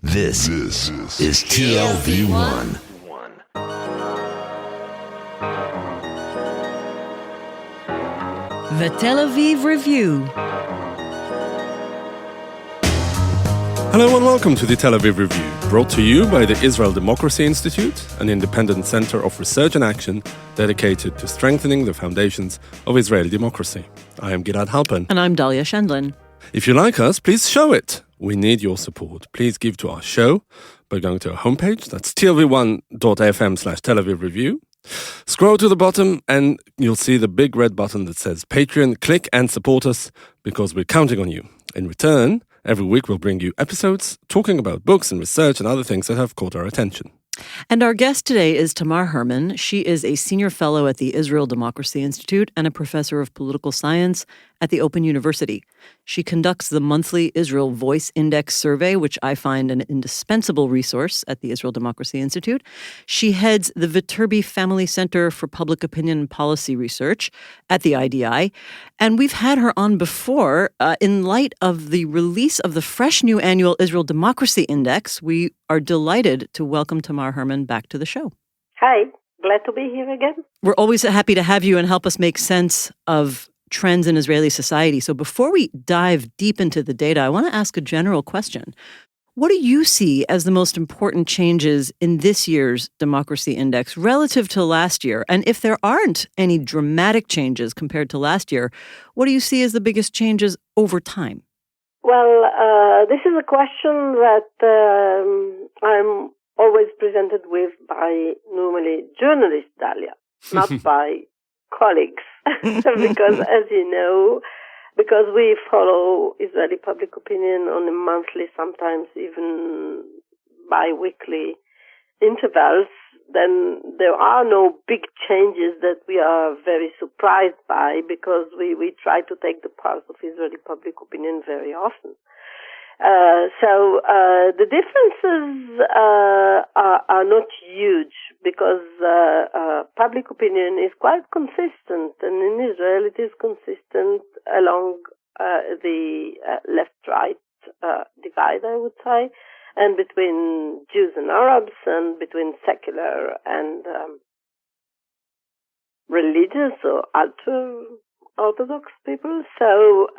This is TLV1. The Tel Aviv Review. Hello and welcome to the Tel Aviv Review, brought to you by the Israel Democracy Institute, an independent center of research and action dedicated to strengthening the foundations of Israeli democracy. I am Gilad Halpern. And I'm Dalia Shendlin. If you like us, please show it. We need your support. Please give to our show by going to our homepage. That's tlv1.fm/Tel Aviv Review. Scroll to the bottom and you'll see the big red button that says Patreon. Click and support us because we're counting on you. In return, every week we'll bring you episodes talking about books and research and other things that have caught our attention. And our guest today is Tamar Hermann. She is a senior fellow at the Israel Democracy Institute and a professor of political science at the Open University. She conducts the monthly Israel Voice Index survey, which I find an indispensable resource at the Israel Democracy Institute. She heads the Viterbi Family Center for Public Opinion and Policy Research at the IDI. And we've had her on before. In light of the release of the fresh new annual Israel Democracy Index, we are delighted to welcome Tamar Hermann back to the show. Hi, glad to be here again. We're always happy to have you and help us make sense of trends in Israeli society. So before we dive deep into the data, I want to ask a general question. What do you see as the most important changes in this year's Democracy Index relative to last year? And if there aren't any dramatic changes compared to last year, what do you see as the biggest changes over time? Well, this is a question that I'm always presented with by normally journalist Dalia, not by colleagues, because as you know, because we follow Israeli public opinion on a monthly, sometimes even bi-weekly intervals, then there are no big changes that we are very surprised by because we try to take the pulse of Israeli public opinion very often. So the differences are not huge because public opinion is quite consistent, and in Israel it is consistent along the left-right divide, I would say, and between Jews and Arabs, and between secular and religious or ultra-Orthodox people. So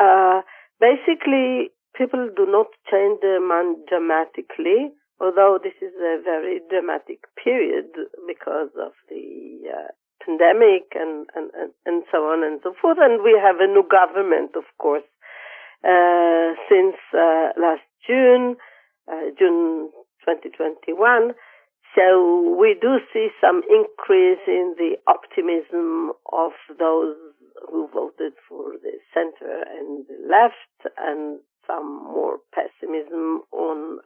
basically, people do not change their mind dramatically, although this is a very dramatic period because of the pandemic and so on and so forth. And we have a new government, of course, since last June 2021. So we do see some increase in the optimism of those who voted for the center and the left, and some more pessimism on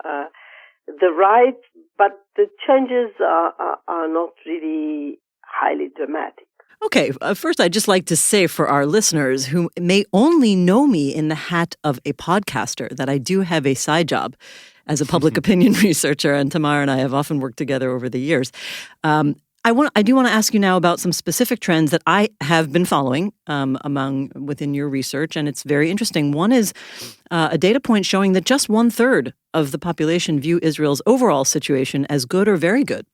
the right, but the changes are not really highly dramatic. Okay, first I'd just like to say for our listeners who may only know me in the hat of a podcaster that I do have a side job as a public opinion researcher, and Tamar and I have often worked together over the years. I do want to ask you now about some specific trends that I have been following within your research, and it's very interesting. One is a data point showing that just 1/3 of the population view Israel's overall situation as good or very good,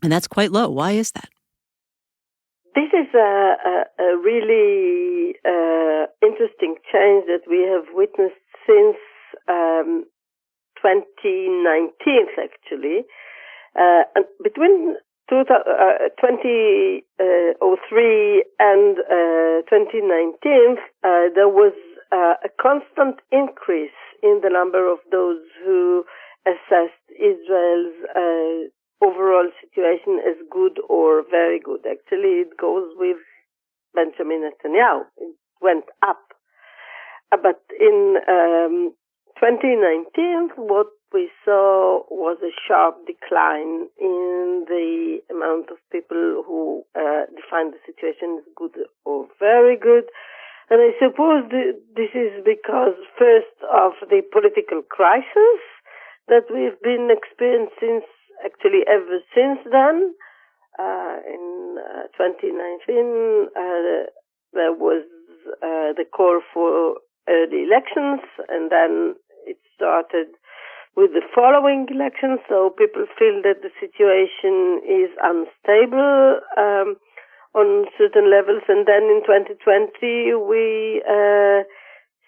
and that's quite low. Why is that? This is a really interesting change that we have witnessed since 2019, actually. Between 2003 and 2019, there was a constant increase in the number of those who assessed Israel's overall situation as good or very good. Actually, it goes with Benjamin Netanyahu. It went up. But in 2019, what we saw was a sharp decline in the amount of people who defined the situation as good or very good. And I suppose this is because, first, of the political crisis that we've been experiencing actually ever since then. In 2019, there was the call for early elections, and then it started with the following election. So people feel that the situation is unstable on certain levels. And then in 2020, we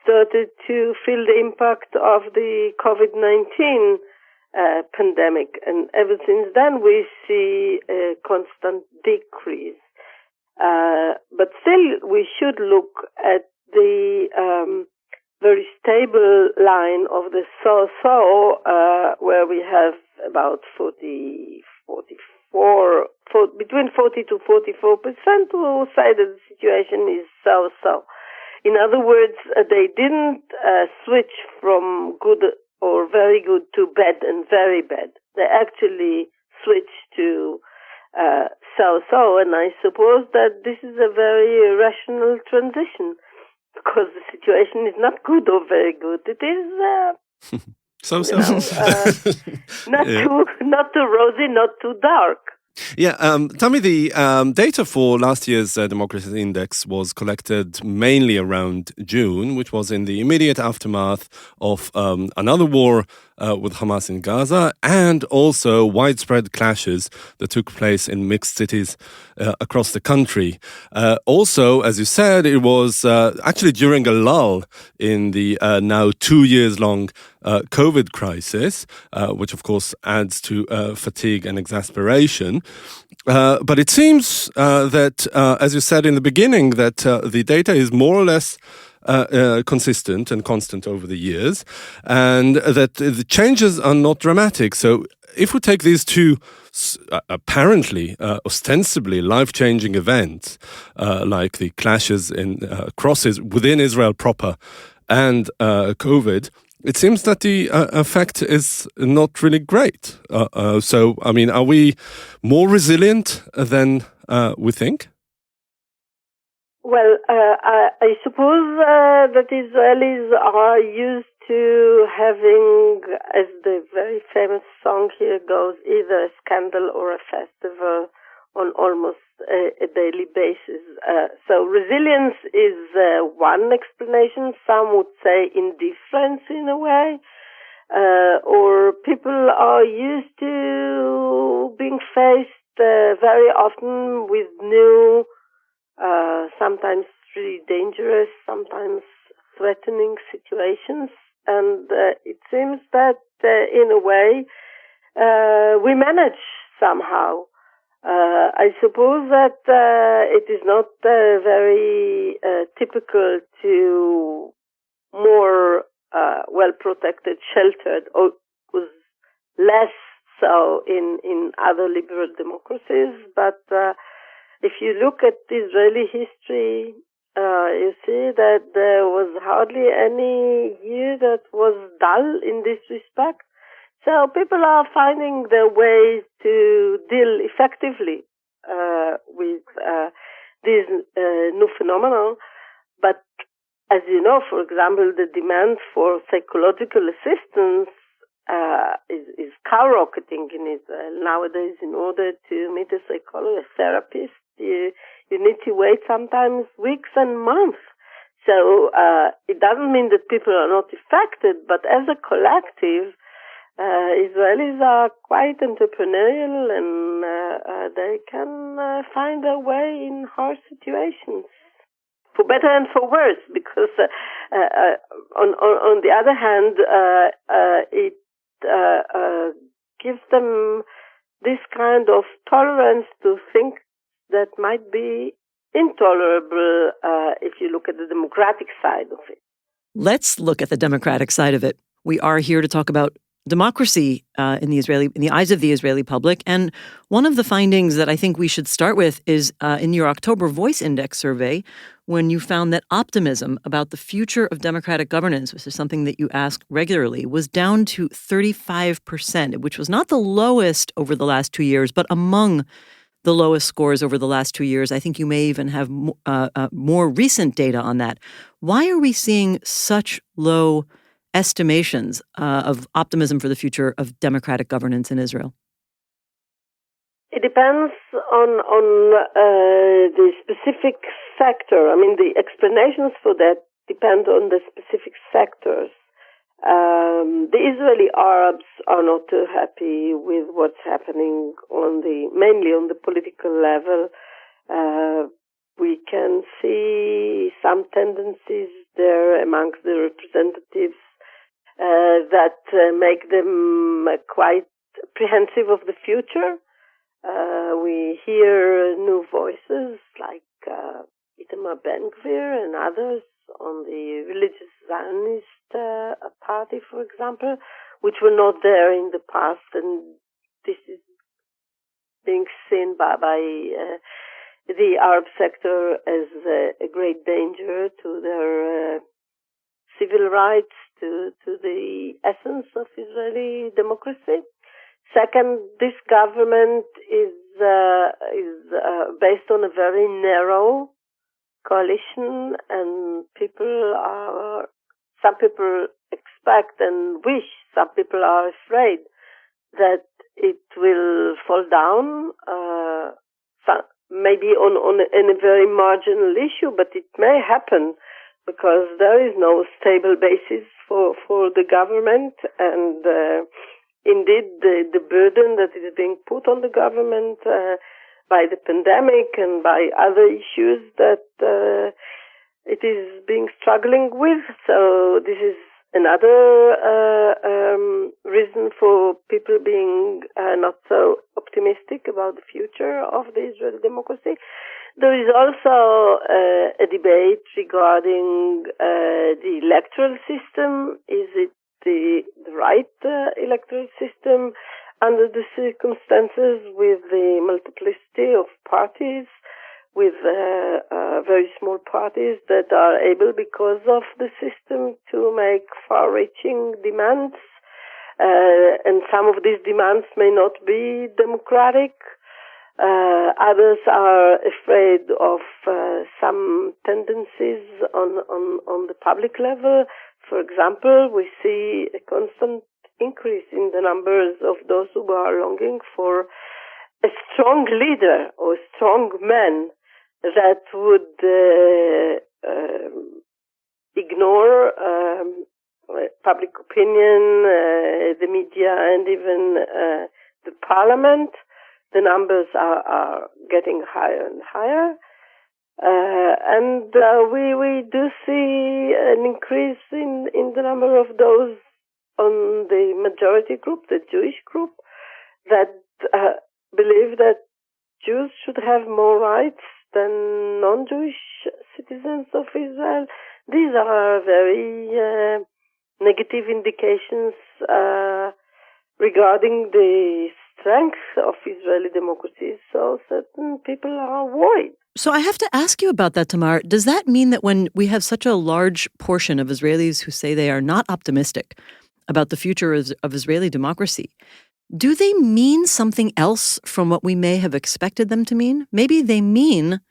started to feel the impact of the COVID-19 pandemic. And ever since then, we see a constant decrease. But still, we should look at the very stable line of the so-so, where we have about between 40 to 44% who say that the situation is so-so. In other words, they didn't switch from good or very good to bad and very bad. They actually switched to so-so, and I suppose that this is a very rational transition, because the situation is not good or very good. It is so-so. Not too rosy, not too dark. Yeah, tell me, the data for last year's Democracy Index was collected mainly around June, which was in the immediate aftermath of another war with Hamas in Gaza, and also widespread clashes that took place in mixed cities across the country. Also, as you said, it was actually during a lull in the now 2 years long COVID crisis, which of course adds to fatigue and exasperation. But it seems that, as you said in the beginning, that the data is more or less consistent and constant over the years, and that the changes are not dramatic. So if we take these two apparently, ostensibly life-changing events, like the clashes in crosses within Israel proper and COVID, it seems that the effect is not really great. So, I mean, are we more resilient than we think? Well, I suppose that Israelis are used to having, as the very famous song here goes, either a scandal or a festival on almost a daily basis. So resilience is one explanation. Some would say indifference in a way, or people are used to being faced very often with new, sometimes really dangerous, sometimes threatening situations. And it seems that in a way we manage somehow. I suppose that it is not very typical to more well-protected, sheltered, or was less so in other liberal democracies. But if you look at Israeli history, you see that there was hardly any year that was dull in this respect. So people are finding their ways to deal effectively with this new phenomenon. But as you know, for example, the demand for psychological assistance is skyrocketing in Israel nowadays. In order to meet a psychologist, therapist, you need to wait sometimes weeks and months. So it doesn't mean that people are not affected, but as a collective, Israelis are quite entrepreneurial, and they can find their way in harsh situations, for better and for worse. Because on the other hand, it gives them this kind of tolerance to think that might be intolerable if you look at the democratic side of it. Let's look at the democratic side of it. We are here to talk about democracy in the eyes of the Israeli public. And one of the findings that I think we should start with is in your October Voice Index survey, when you found that optimism about the future of democratic governance, which is something that you ask regularly, was down to 35%, which was not the lowest over the last 2 years, but among the lowest scores over the last 2 years. I think you may even have more recent data on that. Why are we seeing such low estimations of optimism for the future of democratic governance in Israel? It depends on the specific sector. I mean, the explanations for that depend on the specific sectors. The Israeli Arabs are not too happy with what's happening mainly on the political level. We can see some tendencies there amongst the representatives that make them quite apprehensive of the future. We hear new voices like Tamar Ben-Gvir and others on the religious Zionist party, for example, which were not there in the past, and this is being seen by the Arab sector as a great danger to their civil rights, to the essence of Israeli democracy. Second, this government is based on a very narrow coalition, and some people expect and wish, some people are afraid that it will fall down, maybe in a very marginal issue, but it may happen because there is no stable basis for the government, and indeed the burden that is being put on the government by the pandemic and by other issues that it is being struggling with. So this is another reason for people being not so optimistic about the future of the Israeli democracy. There is also a debate regarding the electoral system. Is it the right electoral system under the circumstances, with the multiplicity of parties, with very small parties that are able, because of the system, to make far-reaching demands, and some of these demands may not be democratic. Others are afraid of some tendencies on the public level. For example, we see a constant increase in the numbers of those who are longing for a strong leader or a strong man that would ignore public opinion, the media, and even the parliament. The numbers are getting higher and higher. And we do see an increase in the number of those on the majority group, the Jewish group, that believe that Jews should have more rights than non-Jewish citizens of Israel. These are very negative indications regarding the strength of Israeli democracy. So certain people are worried. So I have to ask you about that, Tamar. Does that mean that when we have such a large portion of Israelis who say they are not optimistic about the future of Israeli democracy, do they mean something else from what we may have expected them to mean? Maybe they mean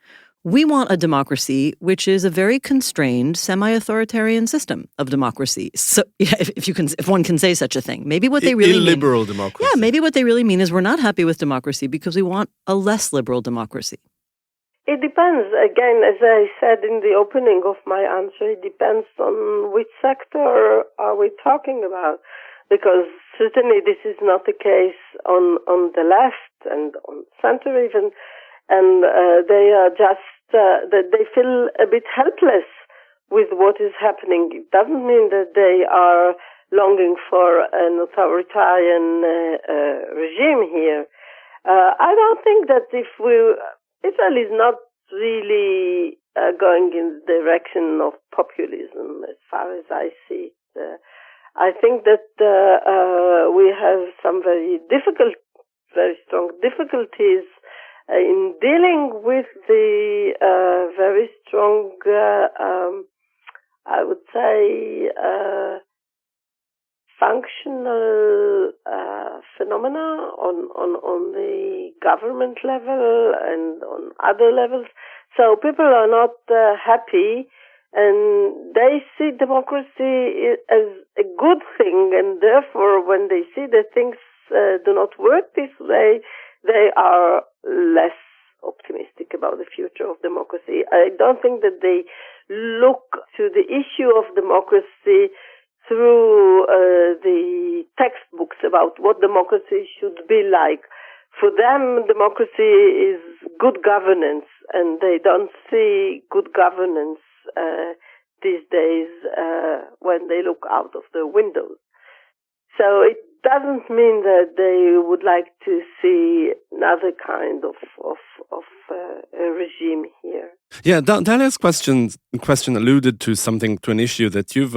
we want a democracy which is a very constrained, semi-authoritarian system of democracy. So, yeah, if one can say such a thing, maybe what they really mean, illiberal democracy. Yeah, maybe what they really mean is we're not happy with democracy because we want a less liberal democracy. It depends. Again, as I said in the opening of my answer, it depends on which sector are we talking about. Because certainly this is not the case on the left and on center even. And they are just, that they feel a bit helpless with what is happening. It doesn't mean that they are longing for an authoritarian regime here. I don't think that Israel is not really going in the direction of populism as far as I see it. I think that we have some very strong difficulties in dealing with the very strong, I would say, functional phenomena on the government level and on other levels. So people are not happy, and they see democracy as a good thing, and therefore when they see that things do not work this way, they are less optimistic about the future of democracy. I don't think that they look to the issue of democracy through the textbooks about what democracy should be like. For them, democracy is good governance, and they don't see good governance these days when they look out of their windows. So it doesn't mean that they would like to see another kind of a regime here. Yeah, Dalia's question alluded to an issue that you've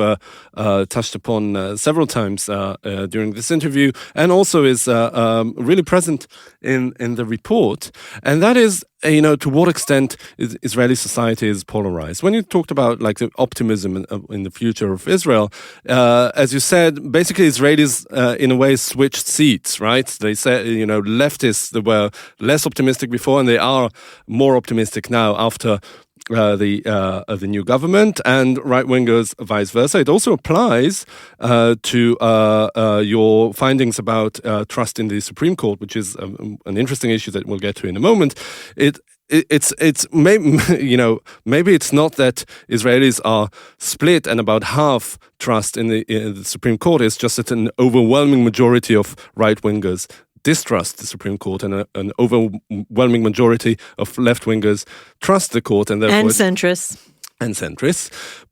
touched upon several times during this interview, and also is really present in the report, and that is, to what extent Israeli society is polarized. When you talked about like the optimism in the future of Israel, as you said, basically Israelis in a way switched seats, right? They said, leftists that were less optimistic before, and they are more optimistic now after the new government, and right-wingers vice versa. It also applies to your findings about trust in the Supreme Court, which is an interesting issue that we'll get to in a moment. It's maybe it's not that Israelis are split and about half trust in the Supreme Court. It's just that an overwhelming majority of right-wingers distrust the Supreme Court, and an overwhelming majority of left-wingers trust the court, and therefore centrists.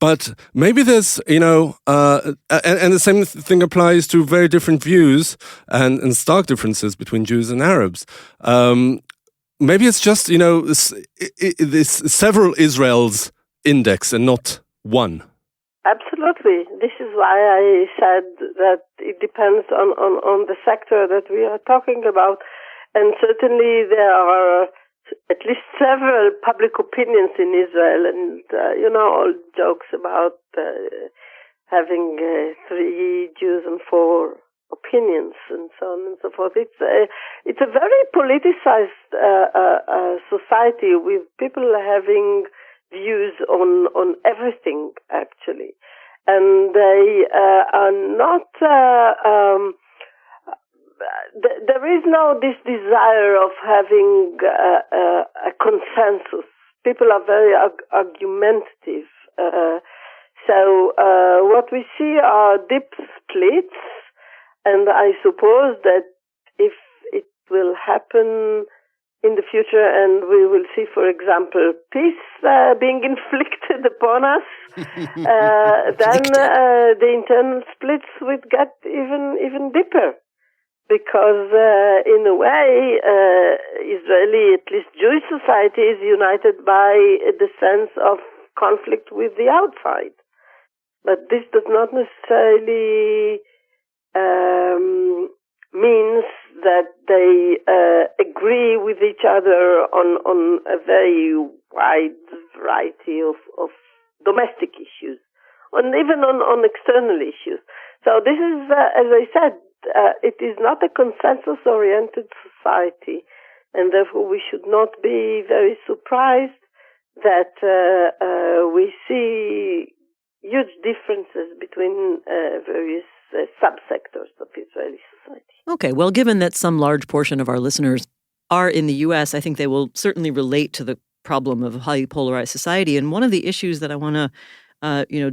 But maybe there's, and the same thing applies to very different views and stark differences between Jews and Arabs. Maybe it's just, this several Israels index and not one. Absolutely. This is why I said that it depends on the sector that we are talking about. And certainly there are at least several public opinions in Israel, and, all jokes about having 3 Jews and 4 opinions and so on and so forth. It's a very politicized society, with people having views on everything, actually, and they are not. There is no this desire of having a consensus. People are very argumentative. So what we see are deep splits, and I suppose that if it will happen in the future, and we will see, for example, peace being inflicted upon us, then the internal splits would get even deeper, because in a way, Israeli, at least Jewish society, is united by the sense of conflict with the outside. But this does not necessarily means that they agree with each other on a very wide variety of domestic issues, and even on external issues. So this is, as I said, it is not a consensus-oriented society, and therefore we should not be very surprised that we see huge differences between various subsectors of Israeli society. Okay, well, given that some large portion of our listeners are in the U.S., I think they will certainly relate to the problem of a highly polarized society. And one of the issues that I want to,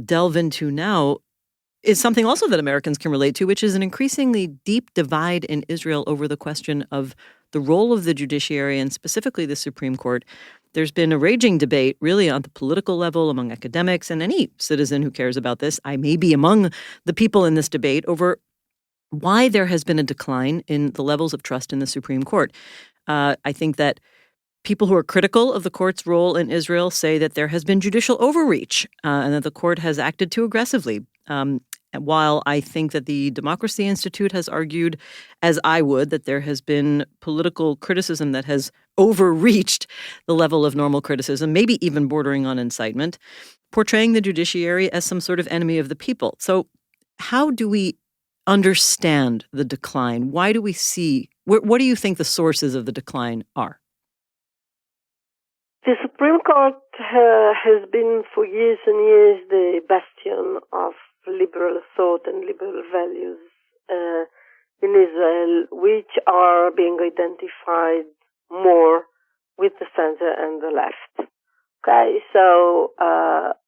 delve into now is something also that Americans can relate to, which is an increasingly deep divide in Israel over the question of the role of the judiciary, and specifically the Supreme Court. There's been a raging debate really on the political level among academics and any citizen who cares about this. I may be among the people in this debate over why there has been a decline in the levels of trust in the Supreme Court. I think that people who are critical of the court's role in Israel say that there has been judicial overreach and that the court has acted too aggressively. While I think that the Democracy Institute has argued, as I would, that there has been political criticism that has overreached the level of normal criticism, maybe even bordering on incitement, portraying the judiciary as some sort of enemy of the people. So how do we understand the decline? Why do we see, what do you think the sources of the decline are? The Supreme Court has been for years and years the bastion of liberal thought and liberal values in Israel, which are being identified more with the center and the left. Okay, so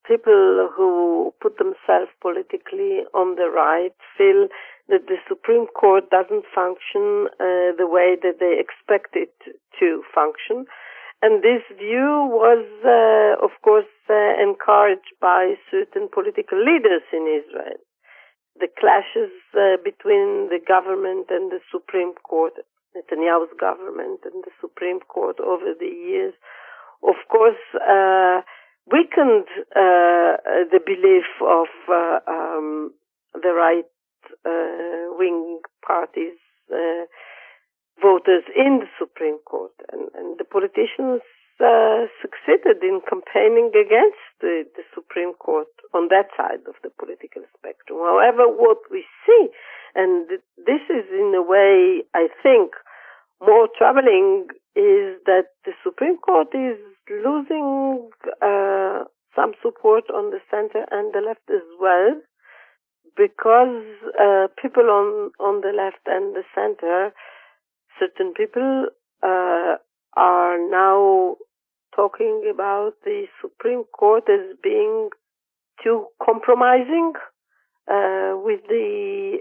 people who put themselves politically on the right feel that the Supreme Court doesn't function the way that they expect it to function. And this view was, of course, encouraged by certain political leaders in Israel. The clashes between the government and the Supreme Court, Netanyahu's government and the Supreme Court over the years, of course, weakened the belief of the right-wing parties, voters in the Supreme Court. And the politicians succeeded in campaigning against the Supreme Court on that side of the political spectrum. However, what we see, and this is in a way, I think, more troubling, is that the Supreme Court is losing some support on the center and the left as well, because people on the left and the center, certain people are now talking about the Supreme Court as being too compromising with the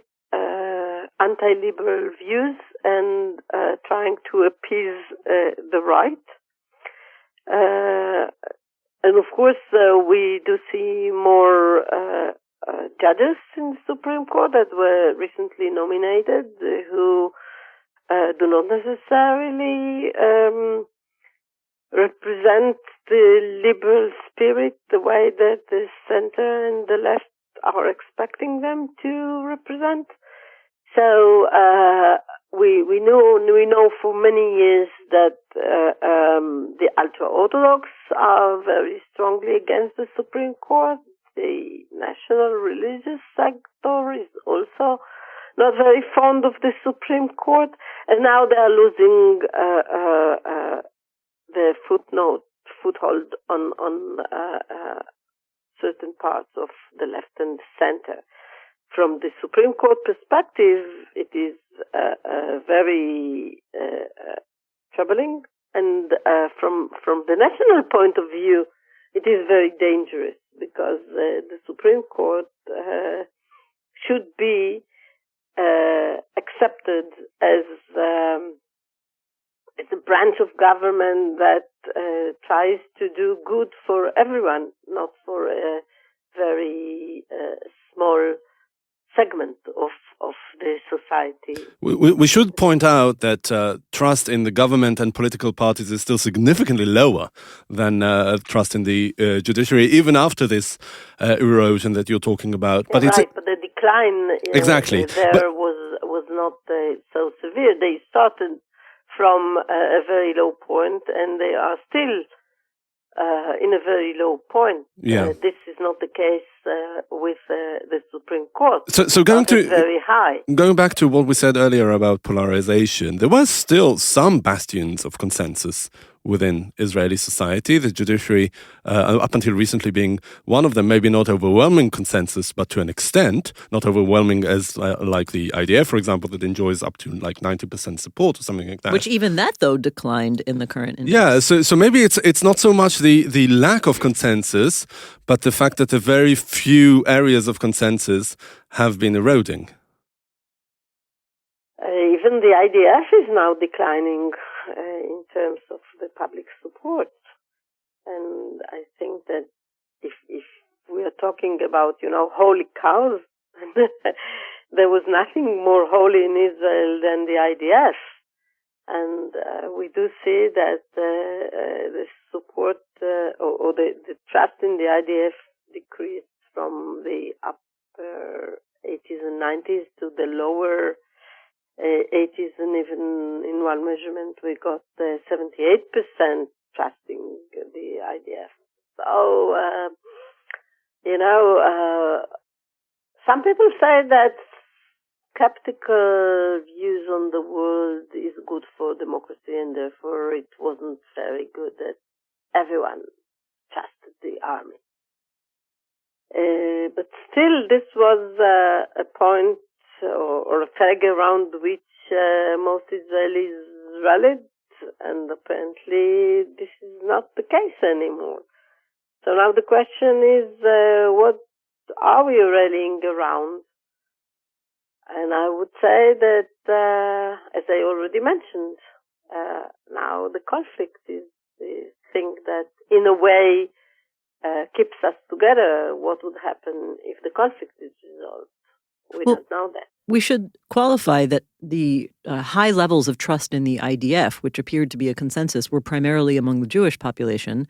anti-liberal views and trying to appease the right. And of course, we do see more judges in the Supreme Court that were recently nominated who do not necessarily represent the liberal spirit the way that the center and the left are expecting them to represent. So we know for many years that the ultra-Orthodox are very strongly against the Supreme Court. The national religious sector is also not very fond of the Supreme Court, and now they are losing the foothold on certain parts of the left and center. From the Supreme Court perspective, it is very troubling, and from the national point of view, it is very dangerous, because the Supreme Court should be accepted as a branch of government that tries to do good for everyone, not for a very small segment of the society. We should point out that trust in the government and political parties is still significantly lower than trust in the judiciary, even after this erosion that you're talking about. But right, but the decline exactly there was not so severe. They started from a very low point, and they are still in a very low point. Yeah. This is not the case with the Supreme Court. So going very high. Going back to what we said earlier about polarization, there was still some bastions of consensus within Israeli society, the judiciary, up until recently being one of them, maybe not overwhelming consensus, but to an extent, not overwhelming as like the IDF, for example, that enjoys up to like 90% support or something like that. Which even that, though, declined in the current index. Yeah, so maybe it's not so much the lack of consensus, but the fact that a very few areas of consensus have been eroding. Even the IDF is now declining in terms of the public support. And I think that if we are talking about, holy cows, there was nothing more holy in Israel than the IDF. And we do see that the support or the trust in the IDF decreased from the upper 80s and 90s to the lower 80s, and even in one measurement we got 78% trusting the IDF. So, some people say that skeptical views on the world is good for democracy, and therefore it wasn't very good that everyone trusted the army. But still, this was a point or a flag around which most Israelis rallied, and apparently this is not the case anymore. So now the question is, what are we rallying around? And I would say that, as I already mentioned, now the conflict is the thing that, in a way, keeps us together. What would happen if the conflict is resolved? We don't know that. We should qualify that the high levels of trust in the IDF, which appeared to be a consensus, were primarily among the Jewish population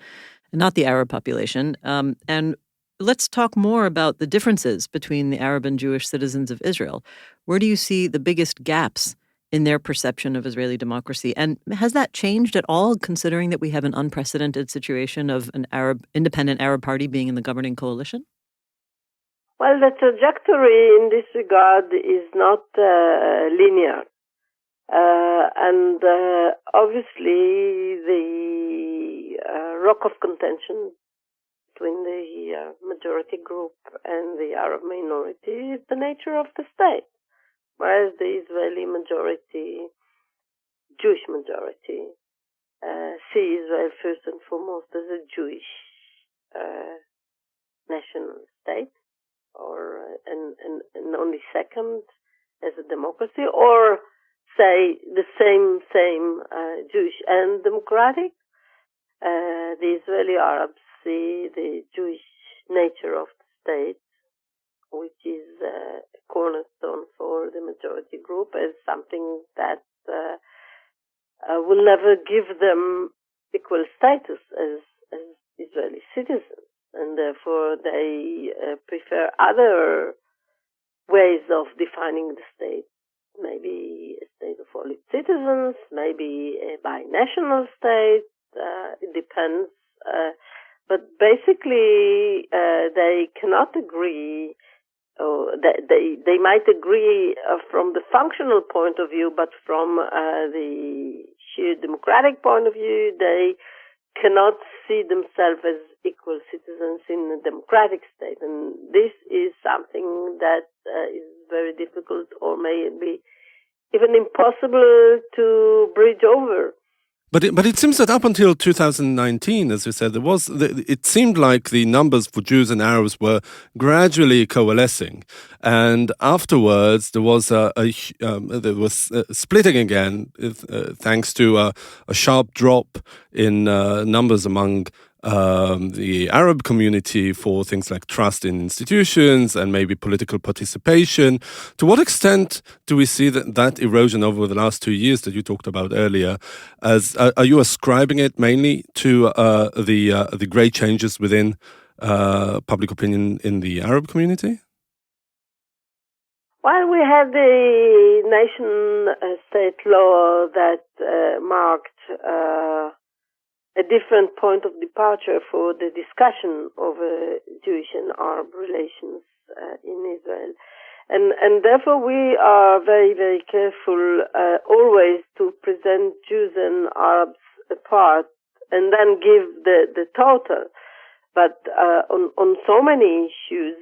and not the Arab population. And let's talk more about the differences between the Arab and Jewish citizens of Israel. Where do you see the biggest gaps in their perception of Israeli democracy? And has that changed at all, considering that we have an unprecedented situation of an independent Arab party being in the governing coalition? Well, the trajectory in this regard is not linear. And obviously the rock of contention between the majority group and the Arab minority is the nature of the state. Whereas the Israeli majority, Jewish majority, see Israel first and foremost as a Jewish national state, and only second as a democracy, or say the same Jewish and democratic. The Israeli Arabs see the Jewish nature of the state, which is a cornerstone for the majority group, as something that will never give them equal status as Israeli citizens. And therefore they prefer other ways of defining the state. Maybe a state of all its citizens, maybe a binational state, it depends. But basically they cannot agree, or they might agree from the functional point of view, but from the sheer democratic point of view, they cannot see themselves as equal citizens in a democratic state. And this is something that is very difficult, or may be even impossible to bridge over. But it seems that up until 2019, as you said, it seemed like the numbers for Jews and Arabs were gradually coalescing, and afterwards there was splitting again, thanks to a sharp drop in numbers among the Arab community for things like trust in institutions and maybe political participation. To what extent do we see that erosion over the last 2 years that you talked about earlier? Are you ascribing it mainly to the great changes within public opinion in the Arab community? Well, we had the nation-state law that marked a different point of departure for the discussion over Jewish and Arab relations in Israel. And therefore we are very, very careful always to present Jews and Arabs apart and then give the total. But on so many issues,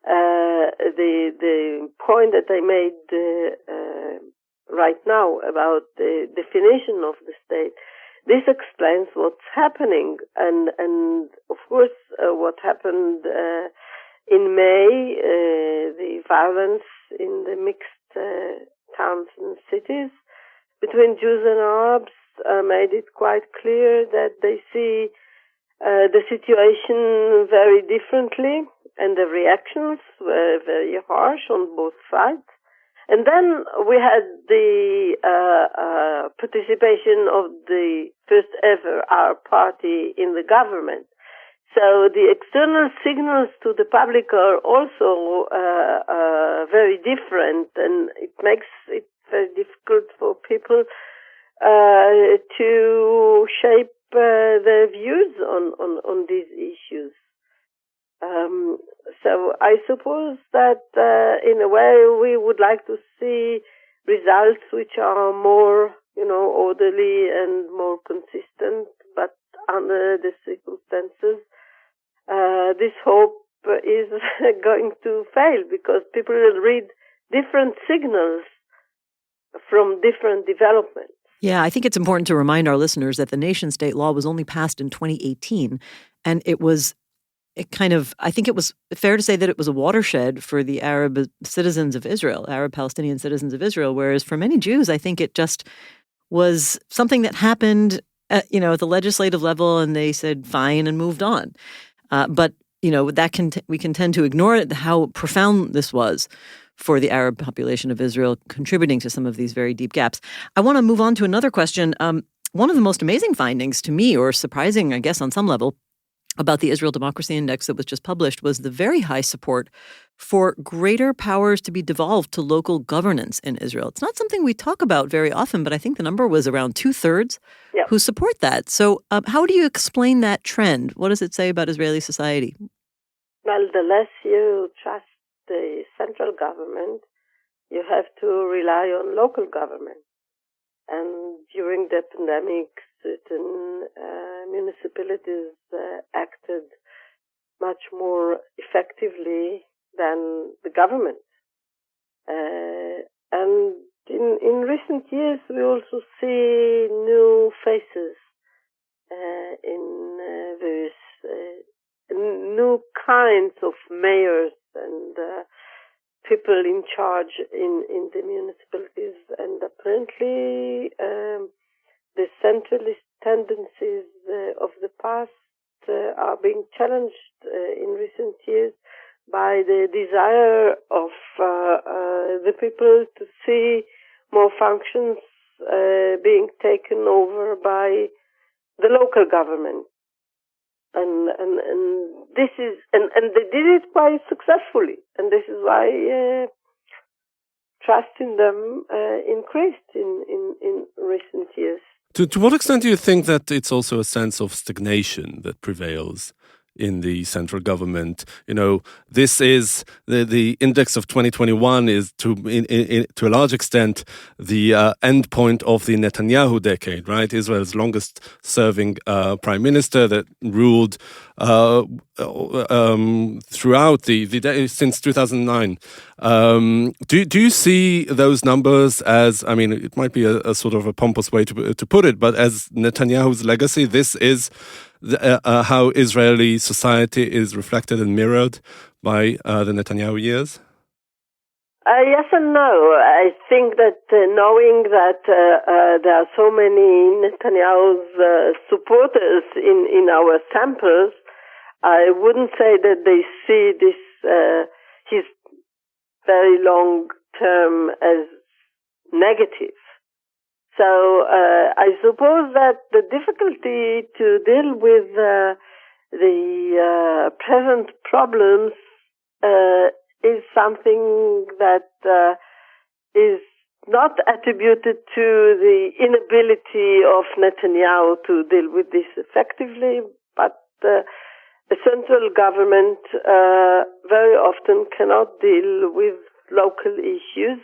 the point that I made right now about the definition of the state, this explains what's happening, and of course what happened in May, the violence in the mixed towns and cities between Jews and Arabs made it quite clear that they see the situation very differently, and the reactions were very harsh on both sides. And then we had the participation of the first ever Arab party in the government. So the external signals to the public are also very different, and it makes it very difficult for people to shape their views on these issues. So I suppose that in a way we would like to see results which are more, orderly and more consistent, but under the circumstances, this hope is going to fail because people will read different signals from different developments. Yeah, I think it's important to remind our listeners that the nation-state law was only passed in 2018, and it was I think it was fair to say that it was a watershed for the Arab citizens of Israel, Arab Palestinian citizens of Israel, whereas for many Jews, I think it just was something that happened, at the legislative level, and they said fine and moved on. But we can tend to ignore it, how profound this was for the Arab population of Israel, contributing to some of these very deep gaps. I want to move on to another question. One of the most amazing findings to me, or surprising, I guess, on some level, about the Israel Democracy Index that was just published was the very high support for greater powers to be devolved to local governance in Israel. It's not something we talk about very often, but I think the number was around 2/3 who support that. So how do you explain that trend? What does it say about Israeli society? Well, the less you trust the central government, you have to rely on local government. And during the pandemic, certain municipalities acted much more effectively than the government. And in recent years, we also see new faces in various new kinds of mayors and people in charge in the municipalities, and apparently the centralist tendencies of the past are being challenged in recent years by the desire of the people to see more functions being taken over by the local government. And this is and they did it quite successfully, and this is why trust in them increased in recent years. To what extent do you think that it's also a sense of stagnation that prevails in the central government? This is the index of 2021 is to a large extent the end point of the Netanyahu decade, right? Israel's longest serving prime minister that ruled throughout the day since 2009. Do you see those numbers as, it might be a sort of a pompous way to put it, but as Netanyahu's legacy? This is how Israeli society is reflected and mirrored by the Netanyahu years? Yes and no. I think that knowing that there are so many Netanyahu's supporters in our samples, I wouldn't say that they see this his very long term as negative. So I suppose that the difficulty to deal with the present problems is something that is not attributed to the inability of Netanyahu to deal with this effectively, but the central government very often cannot deal with local issues.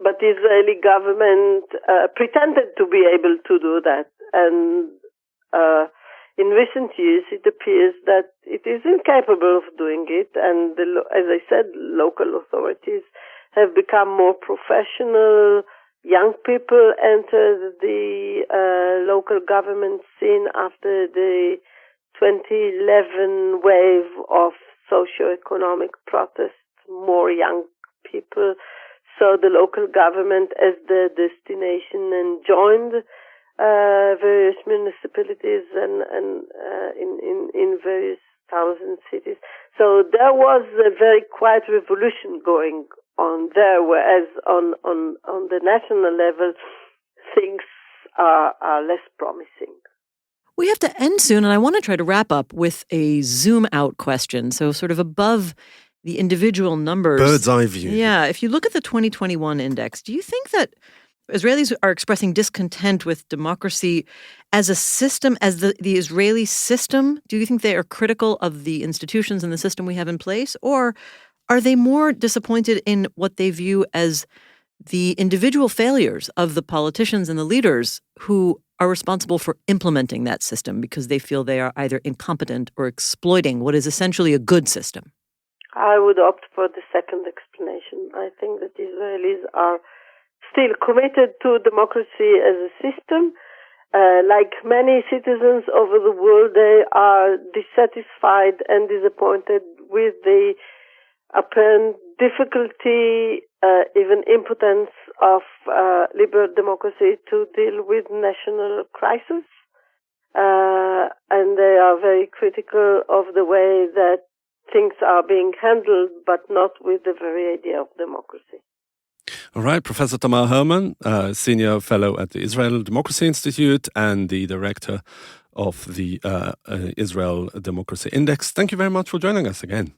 But the Israeli government pretended to be able to do that, and in recent years it appears that it is incapable of doing it, and as I said, local authorities have become more professional. Young people entered the local government scene after the 2011 wave of socio-economic protests, more young people saw the local government as the destination and joined various municipalities and in various towns and cities. So there was a very quiet revolution going on there, whereas on the national level, things are less promising. We have to end soon, and I want to try to wrap up with a zoom-out question, so sort of above the individual numbers. Bird's eye view. Yeah. If you look at the 2021 index, do you think that Israelis are expressing discontent with democracy as a system, as the Israeli system? Do you think they are critical of the institutions and the system we have in place? Or are they more disappointed in what they view as the individual failures of the politicians and the leaders who are responsible for implementing that system because they feel they are either incompetent or exploiting what is essentially a good system? I would opt for the second explanation. I think that Israelis are still committed to democracy as a system, like many citizens over the world, they are dissatisfied and disappointed with the apparent difficulty, even impotence of liberal democracy to deal with national crisis. And they are very critical of the way that things are being handled, but not with the very idea of democracy. All right, Professor Tamar Hermann, Senior Fellow at the Israel Democracy Institute and the Director of the Israel Democracy Index. Thank you very much for joining us again.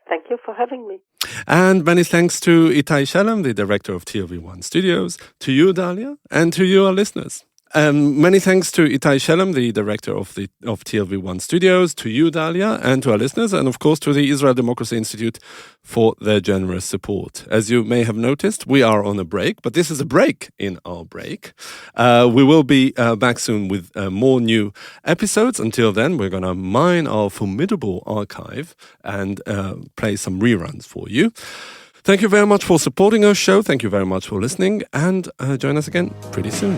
Thank you for having me. And many thanks to Itai Shalom, the Director of TLV1 Studios, to you, Dalia, and to you, our listeners. Many thanks to Itai Shalom, the Director of TLV1 Studios, to you, Dalia, and to our listeners, and of course to the Israel Democracy Institute for their generous support. As you may have noticed, we are on a break, but this is a break in our break. We will be back soon with more new episodes. Until then, we're going to mine our formidable archive and play some reruns for you. Thank you very much for supporting our show. Thank you very much for listening, and join us again pretty soon.